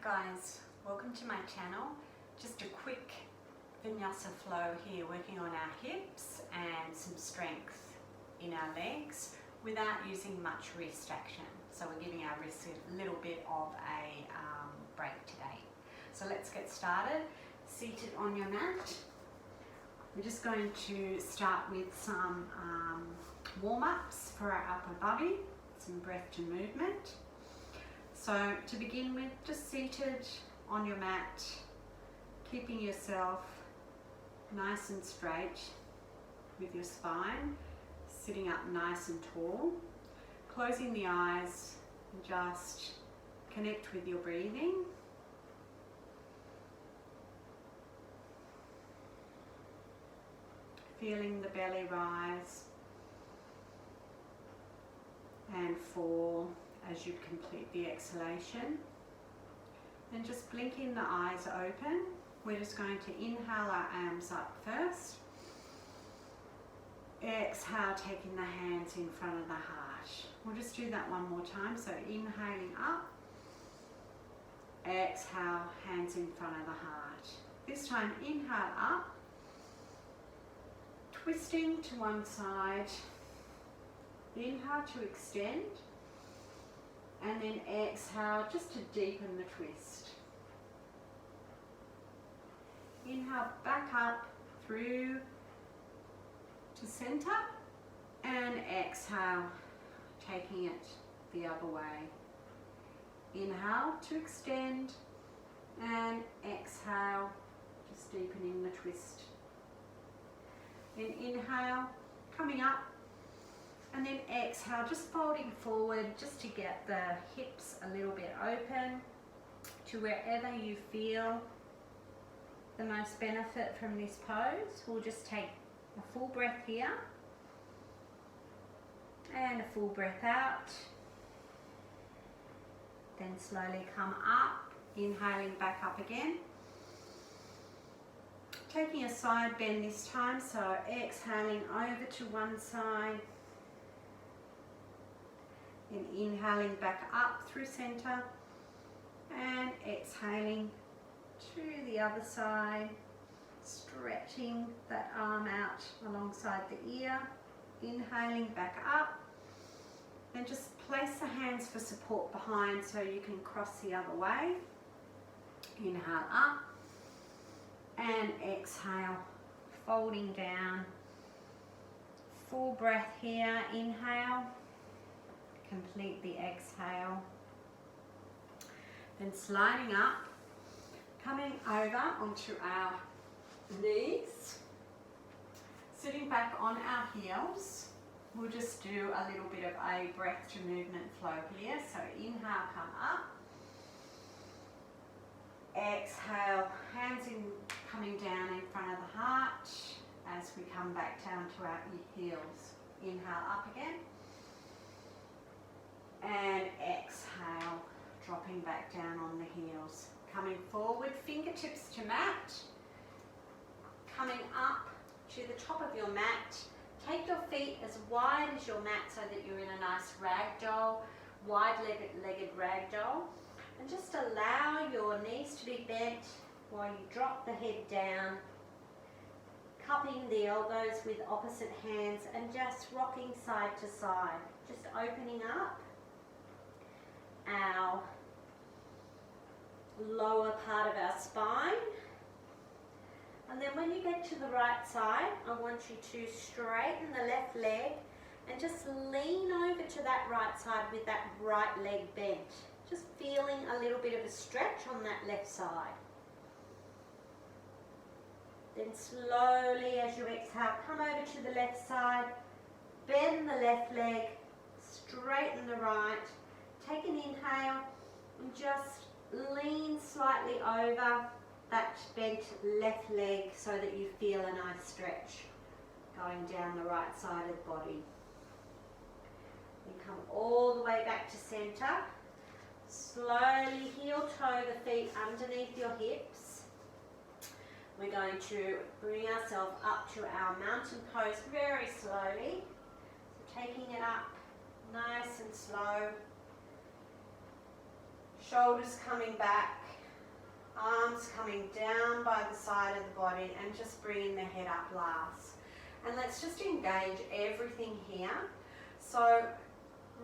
guys, welcome to my channel. Just a quick vinyasa flow here, working on our hips and some strength in our legs without using much wrist action. So we're giving our wrists a little bit of a break today. So let's get started. Seated on your mat. We're just going to start with some warm-ups for our upper body, some breath and movement. So to begin with, just seated on your mat, keeping yourself nice and straight with your spine, sitting up nice and tall, closing the eyes and just connect with your breathing. Feeling the belly rise and fall as you complete the exhalation. And just blinking the eyes open. We're just going to inhale our arms up first. Exhale, taking the hands in front of the heart. We'll just do that one more time. So inhaling up. Exhale, hands in front of the heart. This time inhale up. Twisting to one side. Inhale to extend. And then exhale just to deepen the twist. Inhale back up through to center and exhale, taking it the other way. Inhale to extend and exhale, just deepening the twist. Then inhale, coming up. And then exhale, just folding forward just to get the hips a little bit open to wherever you feel the most benefit from this pose. We'll just take a full breath here and a full breath out. Then slowly come up, inhaling back up again. Taking a side bend this time, so exhaling over to one side. And inhaling back up through center and exhaling to the other side, stretching that arm out alongside the ear, inhaling back up, and just place the hands for support behind so you can cross the other way. Inhale up and exhale, folding down. Full breath here, inhale. Complete the exhale. Then sliding up, coming over onto our knees, sitting back on our heels. We'll just do a little bit of a breath to movement flow here. So inhale, come up. Exhale, hands in, coming down in front of the heart as we come back down to our heels. Inhale up again. And exhale, dropping back down on the heels. Coming forward, fingertips to mat. Coming up to the top of your mat. Take your feet as wide as your mat so that you're in a nice ragdoll, wide-legged ragdoll. And just allow your knees to be bent while you drop the head down. Cupping the elbows with opposite hands and just rocking side to side. Just opening up our lower part of our spine. And then when you get to the right side, I want you to straighten the left leg and just lean over to that right side with that right leg bent. Just feeling a little bit of a stretch on that left side. Then slowly as you exhale, come over to the left side, bend the left leg, straighten the right. Take an inhale and just lean slightly over that bent left leg so that you feel a nice stretch going down the right side of the body. Then come all the way back to center. Slowly heel toe the feet underneath your hips. We're going to bring ourselves up to our mountain pose very slowly. So taking it up nice and slow. Shoulders coming back, Arms coming down by the side of the body and just bringing the head up last. And let's just engage everything here. So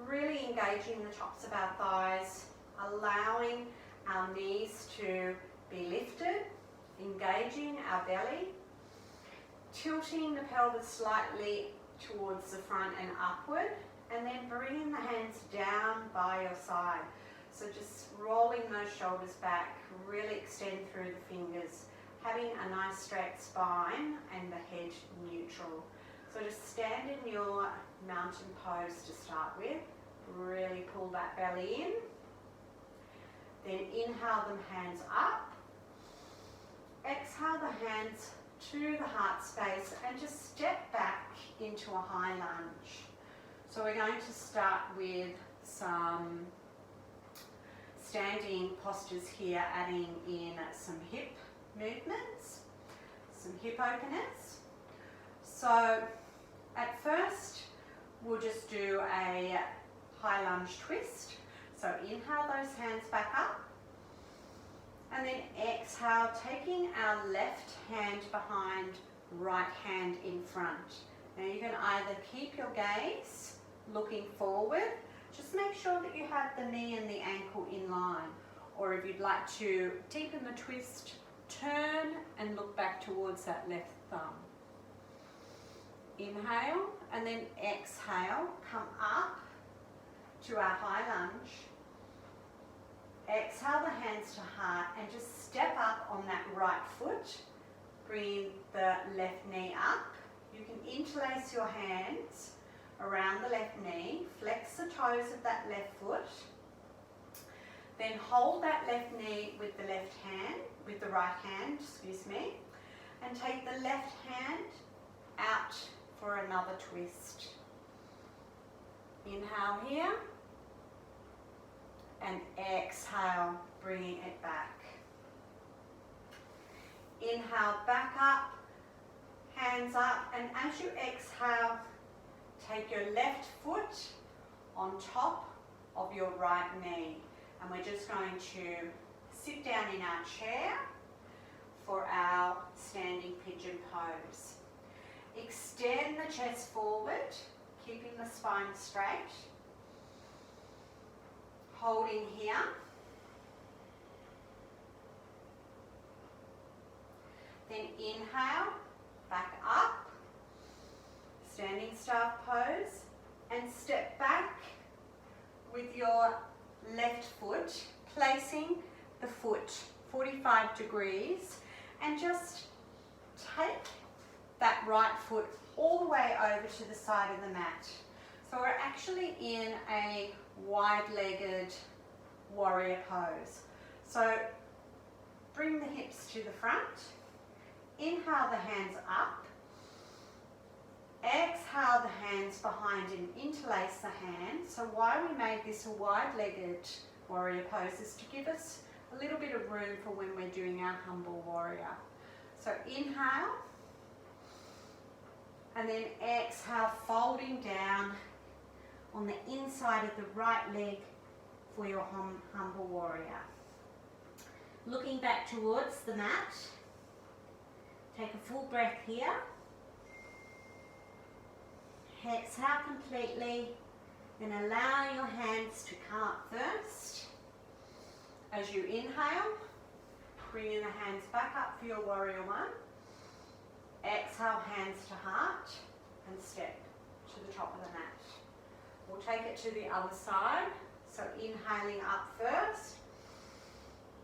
really engaging the tops of our thighs, allowing our knees to be lifted, engaging our belly, tilting the pelvis slightly towards the front and upward, and then bringing the hands down by your side. So just rolling those shoulders back, really extend through the fingers, having a nice straight spine and the head neutral. So just stand in your mountain pose to start with. Really pull that belly in. Then inhale them hands up. Exhale the hands to the heart space and just step back into a high lunge. So we're going to start with some standing postures here, adding in some hip movements, some hip openers. So at first we'll just do a high lunge twist. So inhale those hands back up, and then exhale, taking our left hand behind, right hand in front. Now you can either keep your gaze looking forward, just make sure that you have the knee and the ankle in line, or if you'd like to deepen the twist, turn and look back towards that left thumb. Inhale, and then exhale, come up to our high lunge. Exhale the hands to heart and just step up on that right foot. Bring the left knee up. You can interlace your hands around the left knee. Flex the toes of that left foot. Then hold that left knee with the left hand, with the right hand, excuse me, and take the left hand out for another twist. Inhale here. And exhale, bringing it back. Inhale, back up, hands up, and as you exhale, take your left foot on top of your right knee. And we're just going to sit down in our chair for our standing pigeon pose. Extend the chest forward, keeping the spine straight. Holding here. Then inhale, back up, standing staff pose, and step back with your left foot, placing the foot 45 degrees, and just take that right foot all the way over to the side of the mat. So we're actually in a wide-legged warrior pose. So bring the hips to the front, inhale the hands up, exhale the hands behind and interlace the hands. So why we made this a wide-legged warrior pose is to give us a little bit of room for when we're doing our humble warrior. So inhale, and then exhale, folding down on the inside of the right leg for your humble warrior. Looking back towards the mat, take a full breath here. Exhale completely, and allow your hands to come up first. As you inhale, bring in the hands back up for your warrior one. Exhale, hands to heart, and step to the top of the mat. We'll take it to the other side. So inhaling up first.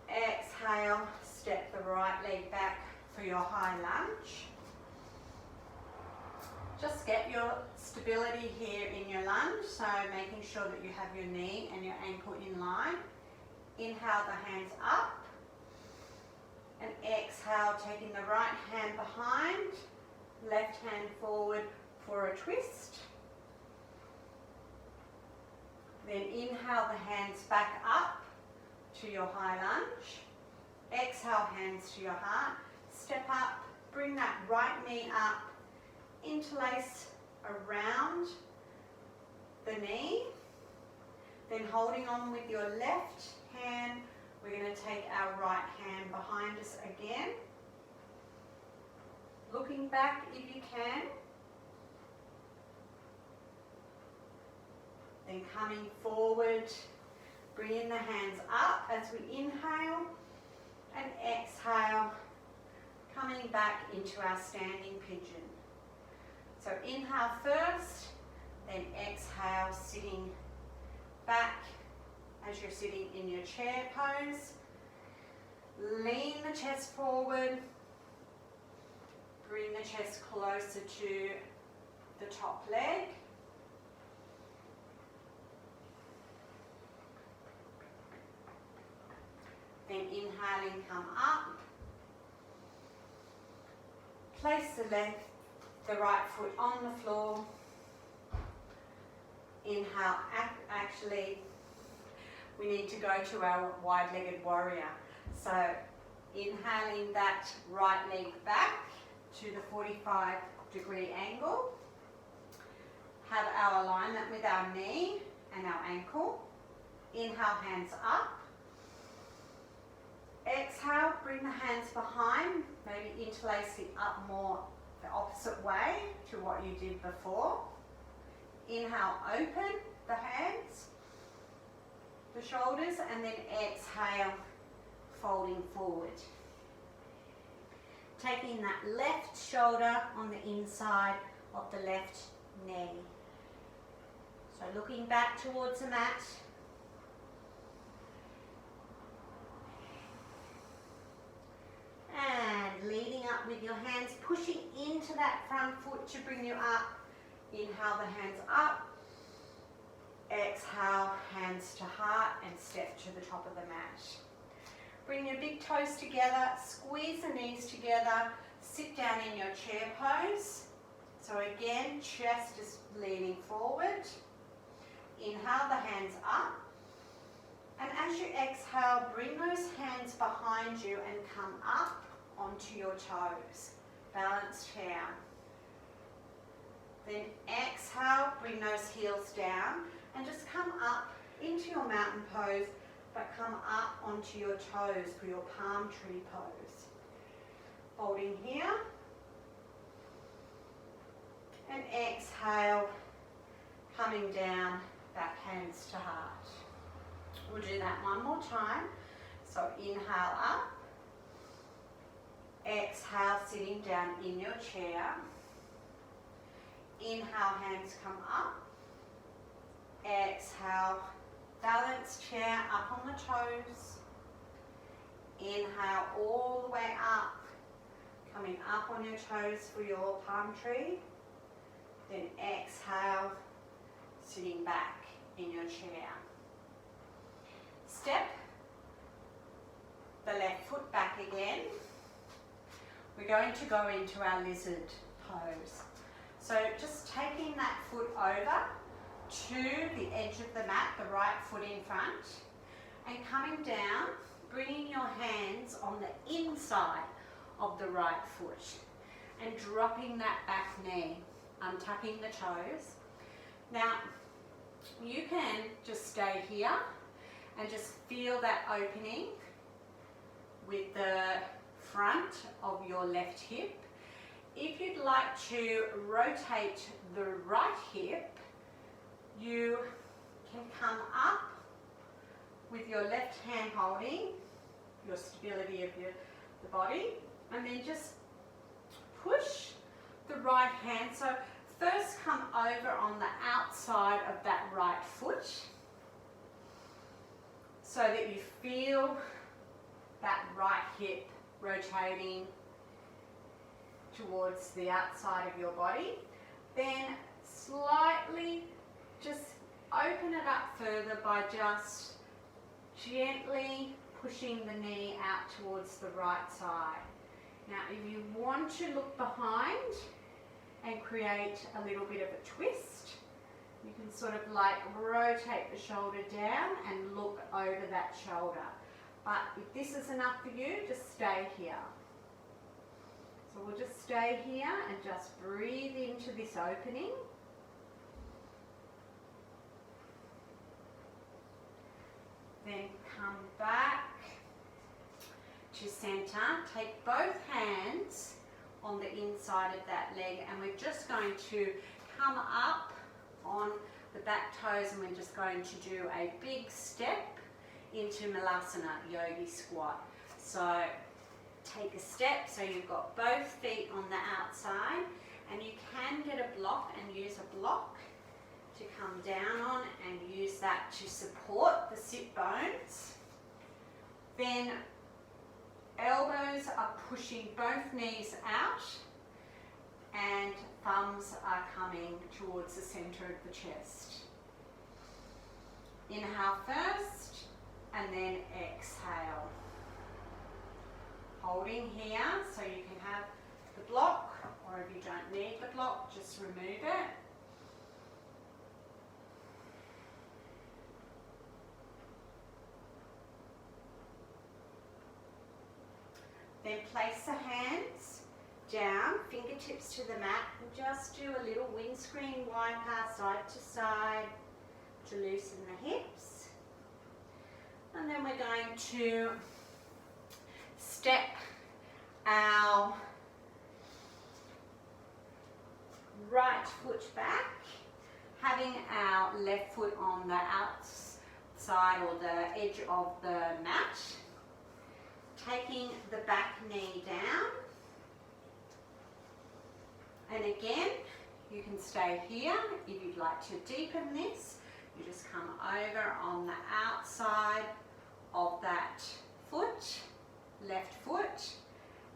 Exhale, step the right leg back for your high lunge. Just get your stability here in your lunge, so making sure that you have your knee and your ankle in line. Inhale the hands up. And exhale, taking the right hand behind, left hand forward for a twist. Then inhale the hands back up to your high lunge. Exhale, hands to your heart. Step up, bring that right knee up, interlace around the knee. Then holding on with your left hand We're going to take our right hand behind us again. Looking back if you can. Then coming forward, bringing the hands up as we inhale and exhale, coming back into our standing pigeon. So inhale first, then exhale, sitting back as you're sitting in your chair pose. Lean the chest forward, bring the chest closer to the top leg. Then inhaling, come up. Place the right foot on the floor. Inhale, actually, we need to go to our wide-legged warrior. So inhaling that right leg back to the 45-degree angle. Have our alignment with our knee and our ankle. Inhale, hands up. Exhale, bring the hands behind, maybe interlace it up more the opposite way to what you did before. Inhale, open the hands, the shoulders, and then exhale, folding forward. Taking that left shoulder on the inside of the left knee. So looking back towards the mat. And leading up with your hands, pushing into that front foot to bring you up. Inhale the hands up. Exhale, hands to heart and step to the top of the mat. Bring your big toes together, squeeze the knees together, sit down in your chair pose. So again, chest is leaning forward. Inhale the hands up. And as you exhale, bring those hands behind you and come up onto your toes. Balanced down. Then exhale, bring those heels down and just come up into your mountain pose, but come up onto your toes for your palm tree pose. Holding here. And exhale, coming down, back hands to heart. We'll do that one more time. So inhale up. Exhale, sitting down in your chair. Inhale, hands come up. Exhale, balance chair up on the toes. Inhale all the way up. Coming up on your toes for your palm tree. Then exhale, sitting back in your chair. Step the left foot back again. We're going to go into our lizard pose. So just taking that foot over to the edge of the mat, the right foot in front, and coming down, bringing your hands on the inside of the right foot and dropping that back knee, untucking the toes. Now, you can just stay here and just feel that opening with the front of your left hip. If you'd like to rotate the right hip, you can come up with your left hand holding your stability of the body, and then just push the right hand. So first come over on the outside of that right foot so that you feel that right hip rotating towards the outside of your body. Then slightly just open it up further by just gently pushing the knee out towards the right side. Now if you want to look behind and create a little bit of a twist, you can sort of like rotate the shoulder down and look over that shoulder. But if this is enough for you, just stay here. So we'll just stay here and just breathe into this opening. Then come back to center. Take both hands on the inside of that leg, and we're just going to come up on the back toes, and we're just going to do a big step into Malasana, yogi squat. So take a step, so you've got both feet on the outside, and you can get a block and use a block to come down on and use that to support the sit bones. Then elbows are pushing both knees out and thumbs are coming towards the center of the chest. Inhale first and then exhale. Holding here so you can have the block, or if you don't need the block, just remove it. Then place the hands down, fingertips to the mat, and just do a little windscreen wiper side to side to loosen the hips. And then we're going to step our right foot back, having our left foot on the outside or the edge of the mat. Taking the back knee down, and again you can stay here. If you'd like to deepen this, you just come over on the outside of that foot, left foot,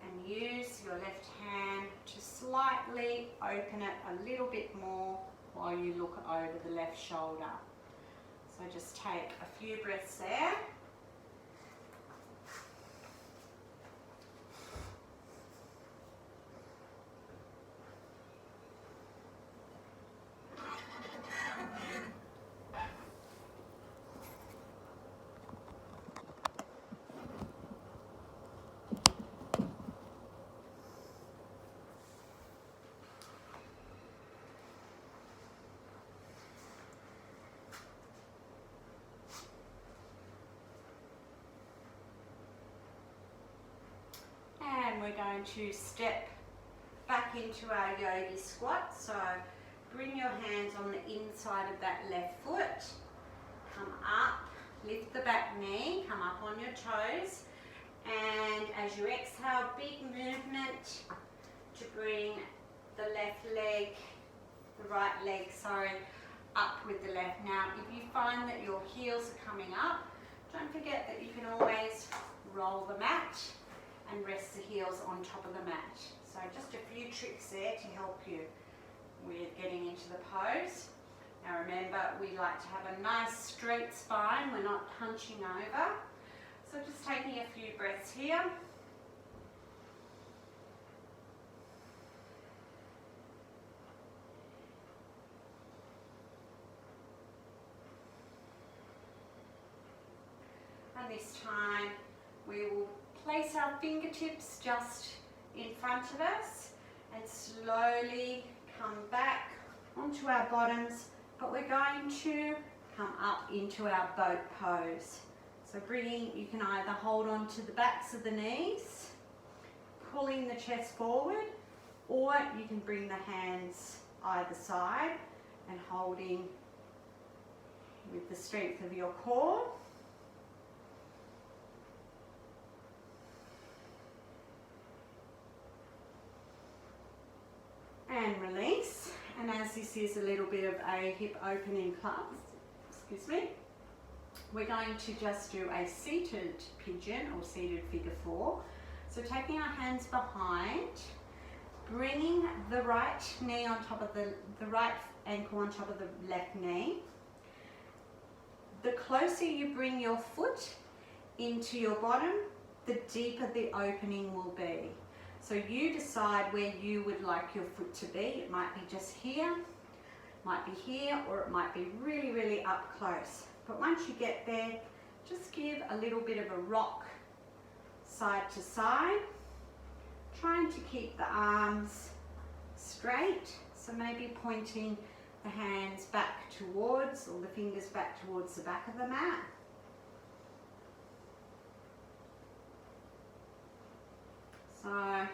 and use your left hand to slightly open it a little bit more while you look over the left shoulder. So just take a few breaths there. And we're going to step back into our yogi squat. So bring your hands on the inside of that left foot. Come up, lift the back knee, come up on your toes. And as you exhale, big movement to bring the right leg, up with the left. Now, if you find that your heels are coming up, don't forget that you can always roll the mat and rest the heels on top of the mat. So just a few tricks there to help you with getting into the pose. Now remember, we like to have a nice straight spine, we're not hunching over. So just taking a few breaths here. And this time we will place our fingertips just in front of us and slowly come back onto our bottoms, but we're going to come up into our boat pose. So you can either hold on to the backs of the knees, pulling the chest forward, or you can bring the hands either side and holding with the strength of your core. And release. And as this is a little bit of a hip opening class, we're going to just do a seated pigeon or seated figure 4. So taking our hands behind, bringing the right knee on top of the right ankle on top of the left knee. The closer you bring your foot into your bottom, the deeper the opening will be. So you decide where you would like your foot to be. It might be just here, might be here, or it might be really, really up close. But once you get there, just give a little bit of a rock side to side, trying to keep the arms straight. So maybe pointing the hands back towards, or the fingers back towards the back of the mat. So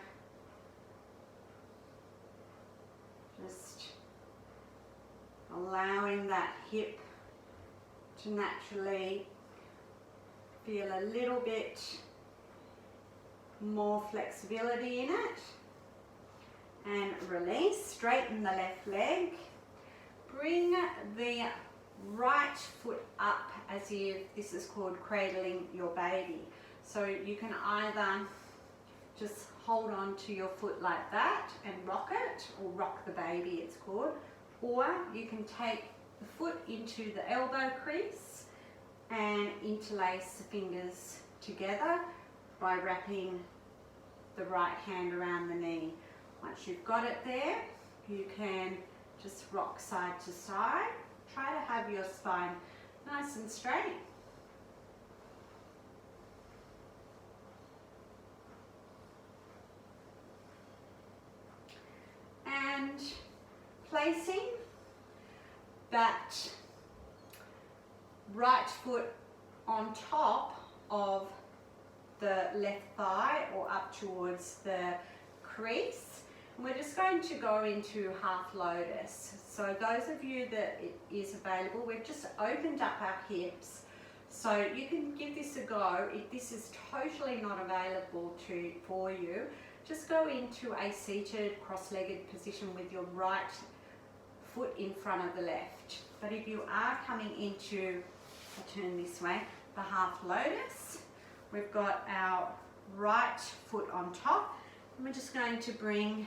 just allowing that hip to naturally feel a little bit more flexibility in it. And release, straighten the left leg. Bring the right foot up as if this is called cradling your baby. So you can either just hold on to your foot like that and rock it, or rock the baby it's called, or you can take the foot into the elbow crease and interlace the fingers together by wrapping the right hand around the knee. Once you've got it there, you can just rock side to side. Try to have your spine nice and straight. And placing that right foot on top of the left thigh or up towards the crease. And we're just going to go into half lotus. So those of you that it is available, we've just opened up our hips. So you can give this a go. If this is totally not available for you, just go into a seated cross-legged position with your right foot in front of the left. But if you are coming into, I'll turn this way, the half lotus, we've got our right foot on top, and we're just going to bring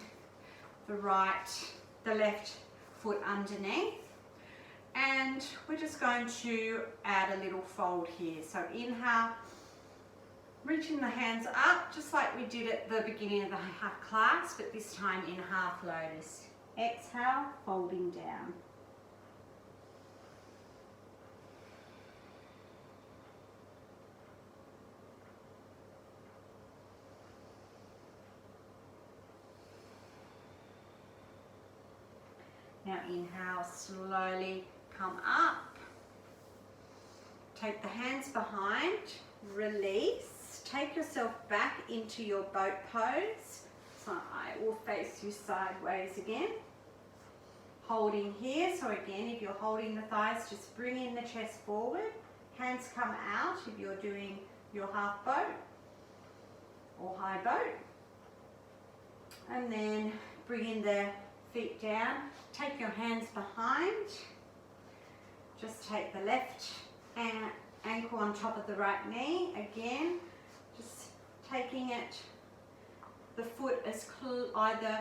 the left foot underneath, and we're just going to add a little fold here. So inhale, reaching the hands up just like we did at the beginning of the class, but this time in half lotus. Exhale, folding down. Now inhale, slowly come up. Take the hands behind, release. Take yourself back into your boat pose. So I will face you sideways again. Holding here, so again, if you're holding the thighs, just bring in the chest forward. Hands come out if you're doing your half boat or high boat. And then bring in the feet down. Take your hands behind. Just take the left ankle on top of the right knee. Again, just taking it, the foot as either,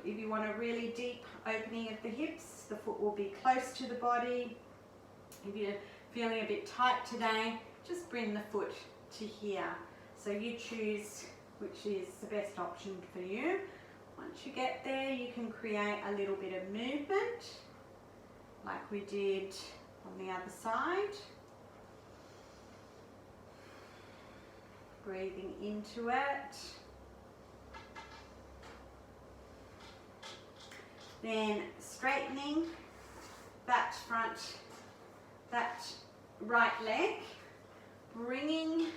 if you want a really deep opening of the hips, the foot will be close to the body. If you're feeling a bit tight today, just bring the foot to here. So you choose which is the best option for you. Once you get there, you can create a little bit of movement like we did on the other side. Breathing into it. Then straightening that right leg, bringing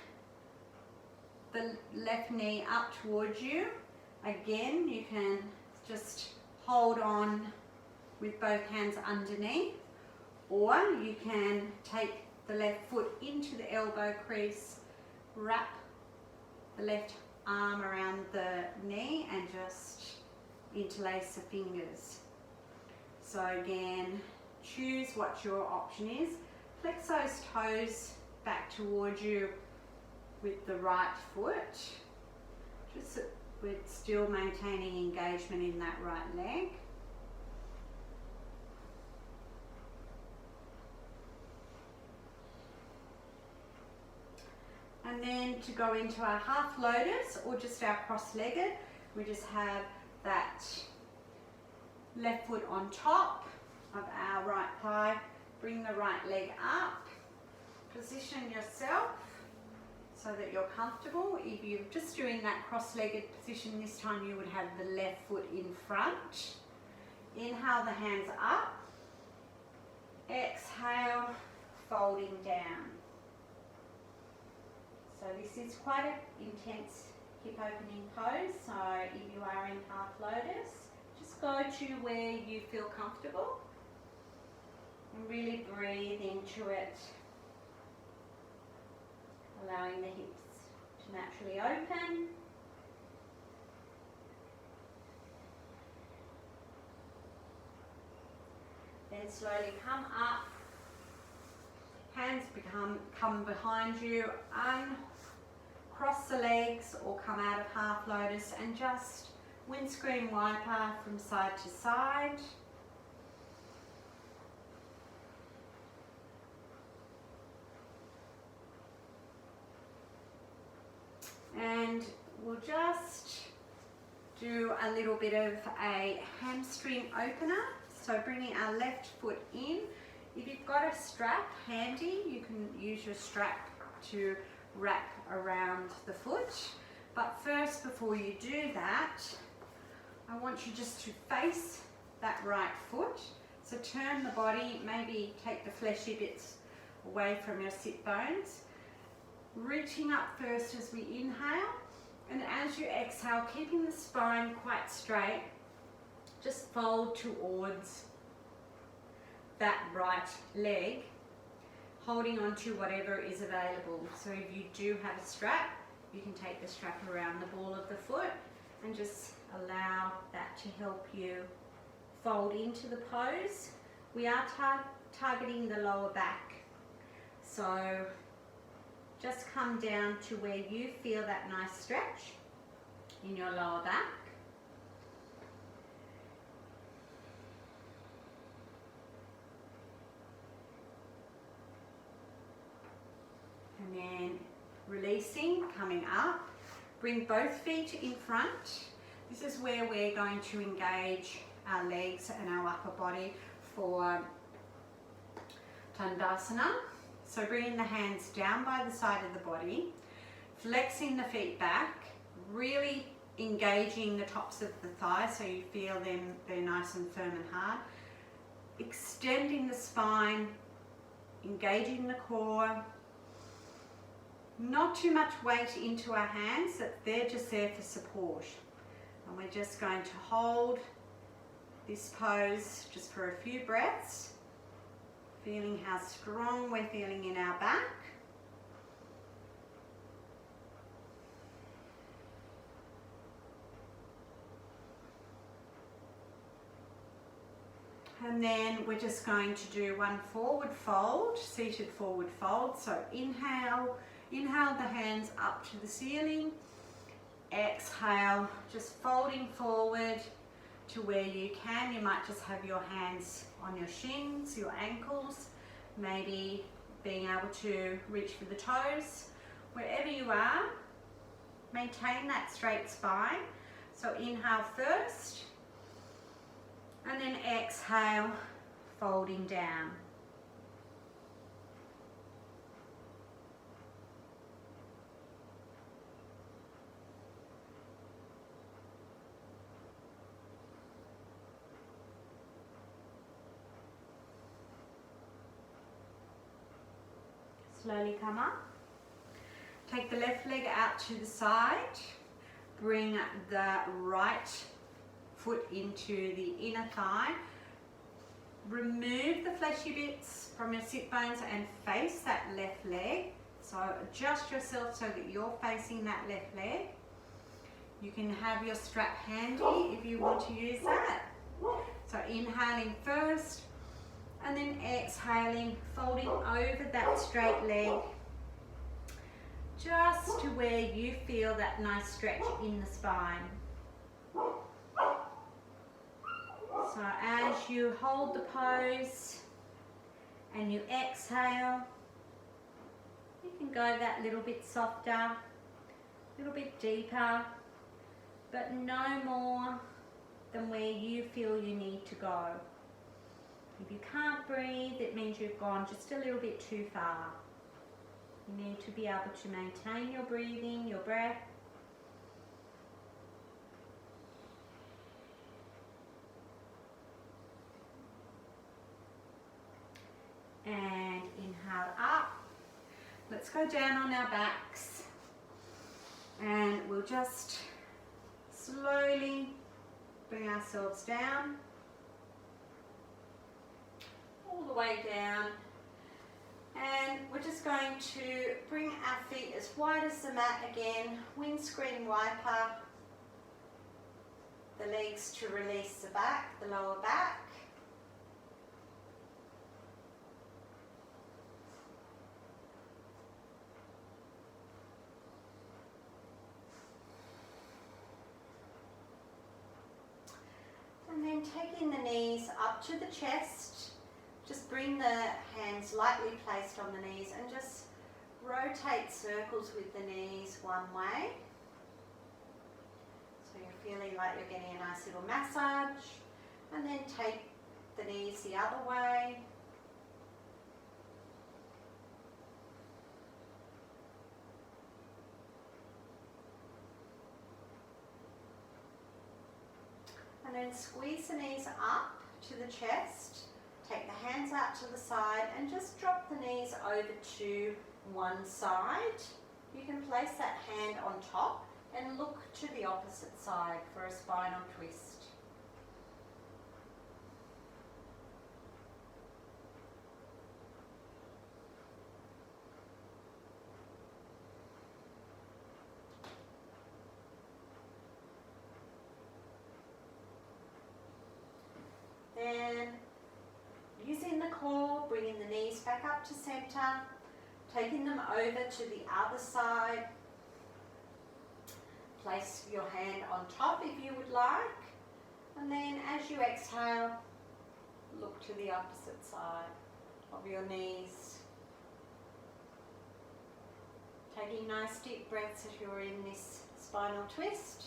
the left knee up towards you. Again, you can just hold on with both hands underneath, or you can take the left foot into the elbow crease, wrap the left arm around the knee and just interlace the fingers. So again, choose what your option is. Flex those toes back towards you with the right foot. Just we're still maintaining engagement in that right leg. And then to go into our half lotus or just our cross-legged, we just have that left foot on top of our right thigh. Bring the right leg up. Position yourself so that you're comfortable. If you're just doing that cross-legged position this time, you would have the left foot in front. Inhale the hands up. Exhale, folding down. So this is quite an intense hip opening pose. So if you are in half lotus, just go to where you feel comfortable and really breathe into it, allowing the hips to naturally open. Then slowly come up, hands come behind you, uncross the legs or come out of half lotus and just windscreen wiper from side to side. And we'll just do a little bit of a hamstring opener. So bringing our left foot in. If you've got a strap handy, you can use your strap to wrap around the foot. But first, before you do that, I want you just to face that right foot. So turn the body, maybe take the fleshy bits away from your sit bones. Reaching up first as we inhale, and as you exhale, keeping the spine quite straight, just fold towards that right leg, holding on to whatever is available. So if you do have a strap, you can take the strap around the ball of the foot and just allow that to help you fold into the pose. We are targeting the lower back. So just come down to where you feel that nice stretch in your lower back. And then releasing, coming up, bring both feet in front. This is where we're going to engage our legs and our upper body for Tandasana. So bringing the hands down by the side of the body, flexing the feet back, really engaging the tops of the thighs so you feel them, they're nice and firm and hard. Extending the spine, engaging the core. Not too much weight into our hands, that they're just there for support. And we're just going to hold this pose just for a few breaths, feeling how strong we're feeling in our back. And then we're just going to do one forward fold, seated forward fold. So inhale the hands up to the ceiling. Exhale, just folding forward to where you can. You might just have your hands on your shins, your ankles, maybe being able to reach for the toes. Wherever you are, maintain that straight spine. So inhale first, and then exhale, folding down. Slowly come up. Take the left leg out to the side. Bring the right foot into the inner thigh. Remove the fleshy bits from your sit bones and face that left leg. So adjust yourself so that you're facing that left leg. You can have your strap handy if you want to use that. So inhaling first, and then exhaling, folding over that straight leg, just to where you feel that nice stretch in the spine. So as you hold the pose and you exhale, you can go that little bit softer, a little bit deeper, but no more than where you feel you need to go. If you can't breathe, it means you've gone just a little bit too far. You need to be able to maintain your breathing, your breath. And inhale up. Let's go down on our backs. And we'll just slowly bring ourselves down, all the way down, and we're just going to bring our feet as wide as the mat again, windscreen wiper, the legs to release the back, the lower back. And then taking the knees up to the chest, just bring the hands lightly placed on the knees and just rotate circles with the knees one way. So you're feeling like you're getting a nice little massage. And then take the knees the other way. And then squeeze the knees up to the chest, take the hands out to the side and just drop the knees over to one side. You can place that hand on top and look to the opposite side for a spinal twist. Then, using the core, bringing the knees back up to center, taking them over to the other side. Place your hand on top if you would like. And then as you exhale, look to the opposite side of your knees. Taking nice deep breaths as you're in this spinal twist.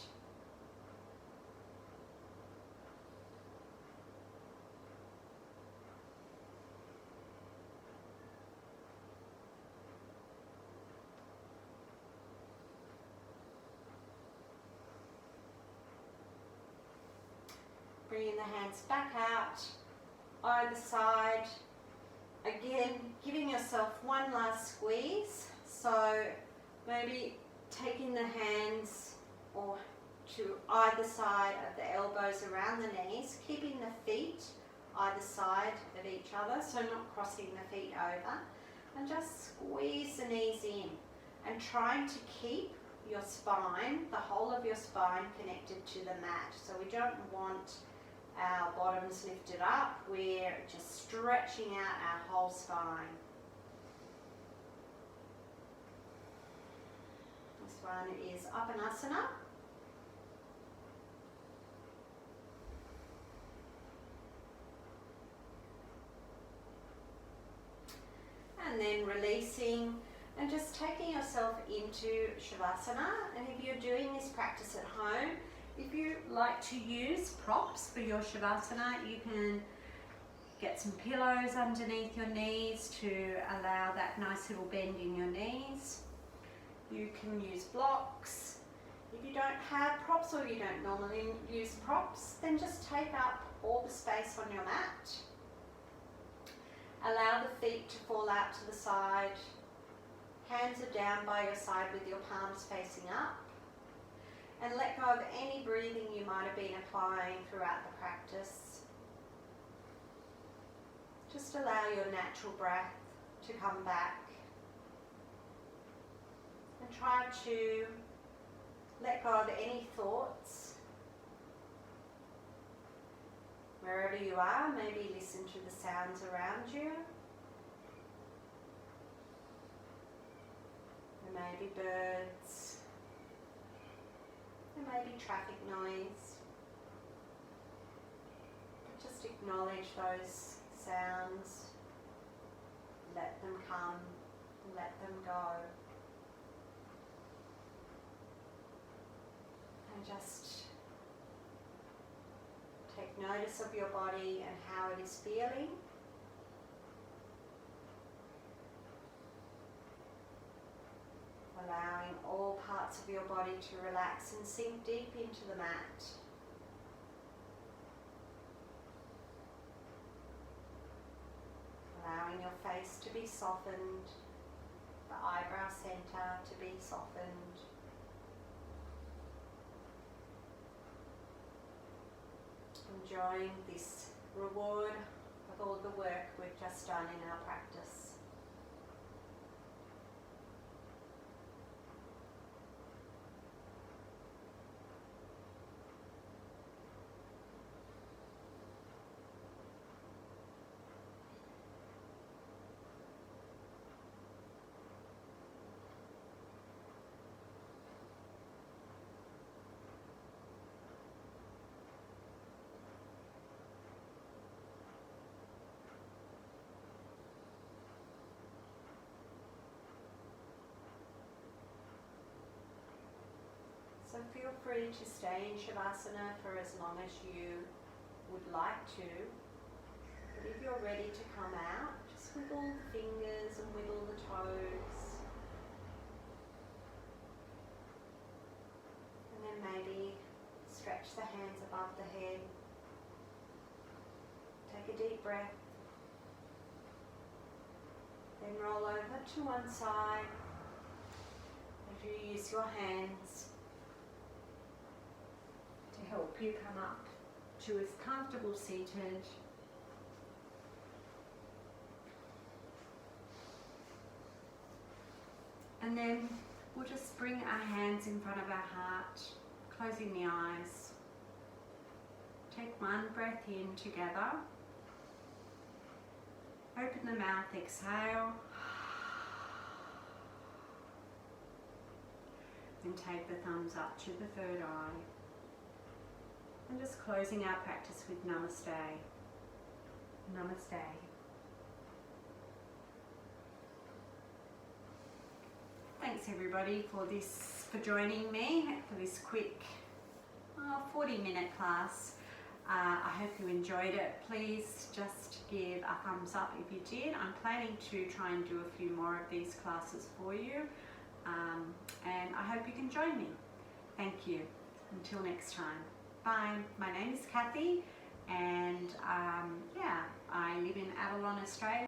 Bringing the hands back out, either side. Again, giving yourself one last squeeze. So maybe taking the hands or to either side of the elbows around the knees, keeping the feet either side of each other, so not crossing the feet over. And just squeeze the knees in and trying to keep your spine, the whole of your spine connected to the mat. So we don't want our bottoms lifted up, we're just stretching out our whole spine. This one is Upanasana. And then releasing and just taking yourself into Shavasana. And if you're doing this practice at home, if you like to use props for your Shavasana, you can get some pillows underneath your knees to allow that nice little bend in your knees. You can use blocks. If you don't have props or you don't normally use props, then just take up all the space on your mat. Allow the feet to fall out to the side. Hands are down by your side with your palms facing up. And let go of any breathing you might have been applying throughout the practice. Just allow your natural breath to come back. And try to let go of any thoughts. Wherever you are, maybe listen to the sounds around you. There may be birds. There may be traffic noise, but just acknowledge those sounds, let them come, let them go, and just take notice of your body and how it is feeling. Allowing all parts of your body to relax and sink deep into the mat. Allowing your face to be softened, the eyebrow center to be softened. enjoying this reward of all the work we've just done in our practice. So feel free to stay in Shavasana for as long as you would like to. But if you're ready to come out, just wiggle the fingers and wiggle the toes. And then maybe stretch the hands above the head. Take a deep breath. Then roll over to one side as you use your hands to help you come up to as comfortable seated. And then we'll just bring our hands in front of our heart, closing the eyes. Take one breath in together. Open the mouth, exhale. And take the thumbs up to the third eye. And just closing our practice with Namaste. Namaste. Thanks everybody for joining me for this quick 40-minute class. I hope you enjoyed it. Please just give a thumbs up if you did. I'm planning to try and do a few more of these classes for you. And I hope you can join me. Thank you. Until next time. Bye. My name is Cathie, and I live in Avalon, Australia.